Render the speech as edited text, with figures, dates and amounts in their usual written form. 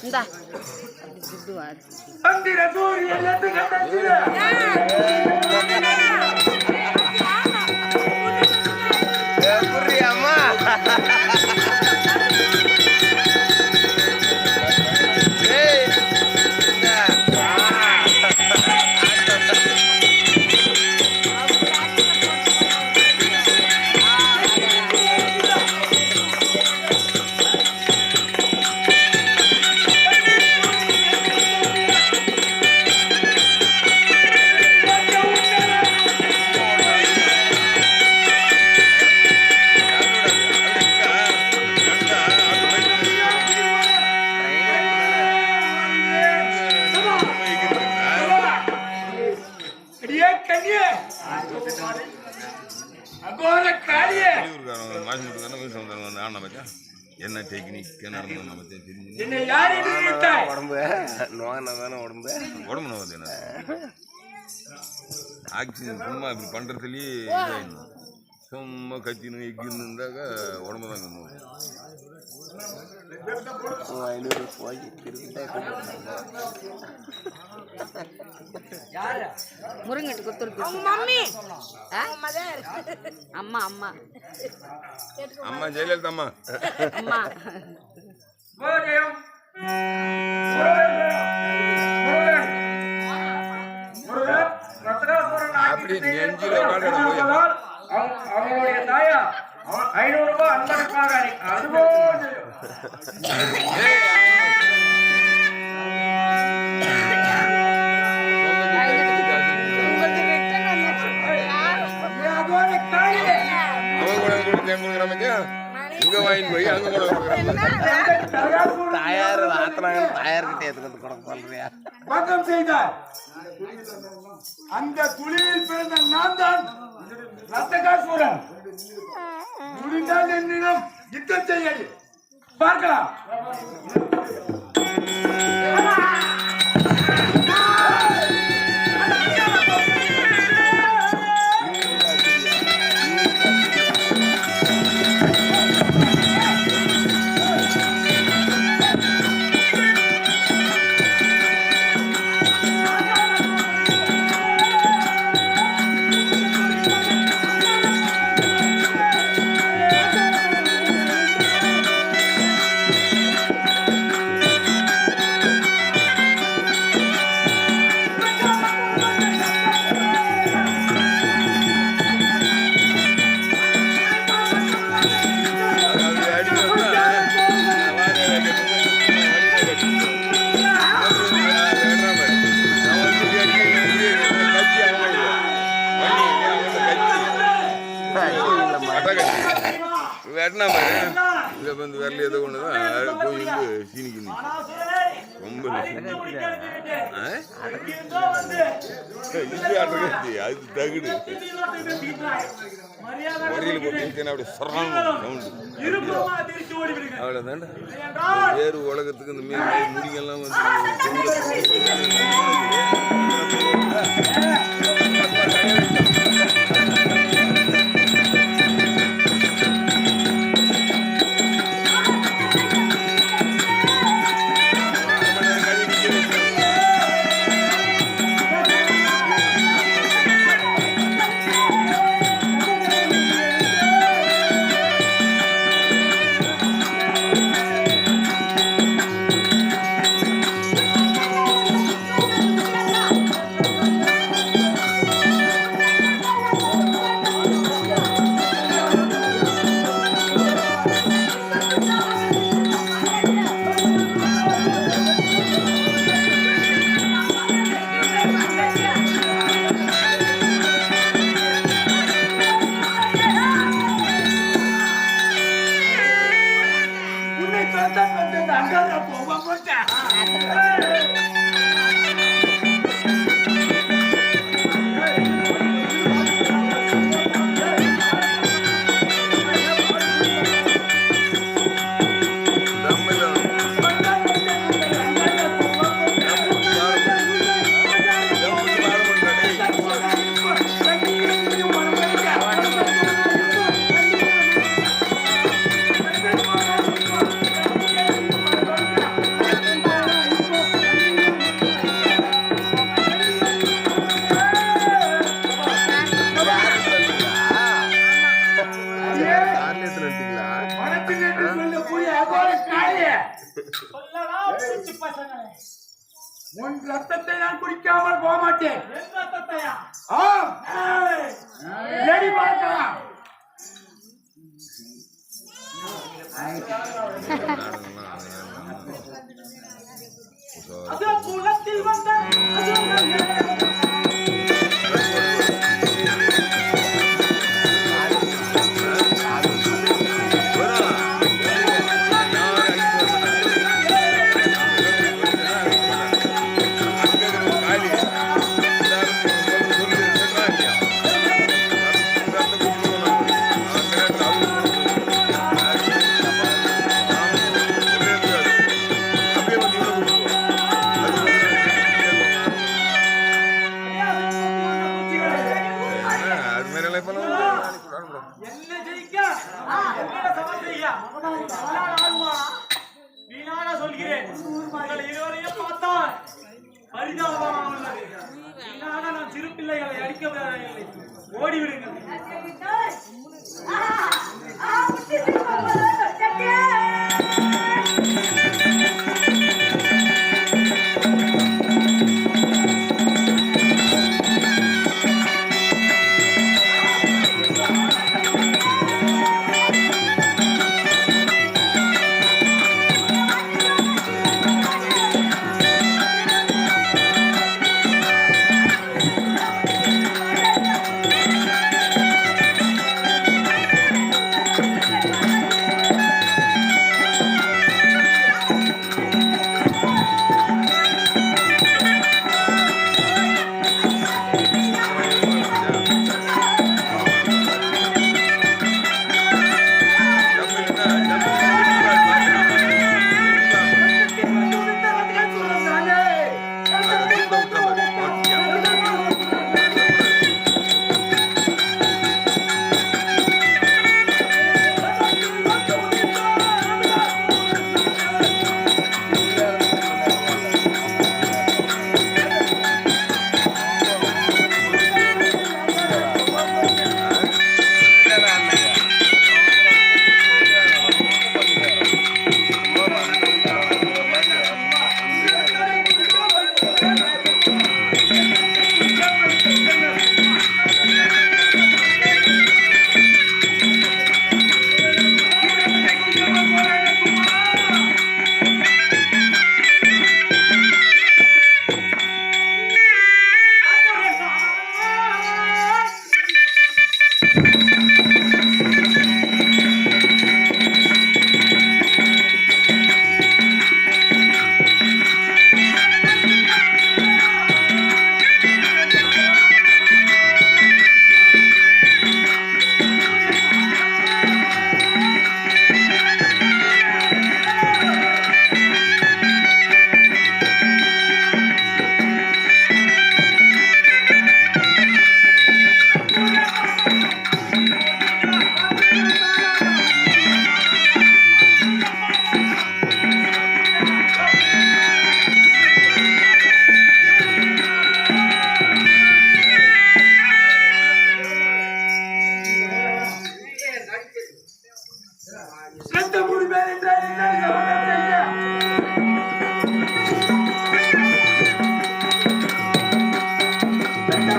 இந்தா குட்டுவார் அம்மா என்ன டெக்னிக் உடம்பு உடம்பு உடம்பு நோக்குது ஆக்சிஜன் சும்மா இப்படி பண்றதுலயே சும்மா கத்தின்னு எக்கின்னு இருந்தாக்கா உடம்பு தாங்க 500 முருங்கட்டு குத்துருக்கு அம்மா அம்மா அம்மா ஜெயலலிதா அம்மா அம்மா அப்படி நெஞ்சில அவங்களுடைய தாயா 500 ரூபாய் அன்பளிப்பாக அதுபோல் இங்க வாங்கி போய் அங்க தயார் ஆத்தினாங்க தயார்கிட்ட எதுக்கு கொடுக்க சொல்றியா பக்கம் செய்தார் அந்த துளியில் பிறந்த நான் தான் ரத்தகாசூரன் முடிந்தால் என்னிடம் யுத்தம் செய்ய பார்க்கலாம் வெட்டினா பாரு இதை வந்து விரல ஏதோ ஒன்று தான் போய் வந்து சீனிக்கணும் ரொம்ப அது தகுடு வரியில் போட்டு அப்படி சவுண்டு அவ்வளோதாண்டா வேறு உலகத்துக்கு இந்த மாரி முடிங்கெல்லாம் வந்து குச்சி பசங்களே, உன் ரத்தத்தை நான் குடிக்காமல் போக மாட்டேன். என் ரத்தத்தையா? ஆம், ஏய், ரெடி பார்க்கலாம். அது குலத்தில் வந்த என்ன ஜெயிக்க என்ன சமம் செய்ய வீணாக சொல்கிறேன். உங்கள் இருவரையும் பார்த்தால் பரிதாபமாக உள்ளது. வீணாக நான் சிறு பிள்ளைகளை அடிக்க விடவில்லை. ஓடிவிடுங்கள். செத்த 3 பேர் என்றால் என்ன சமம் செய்ய?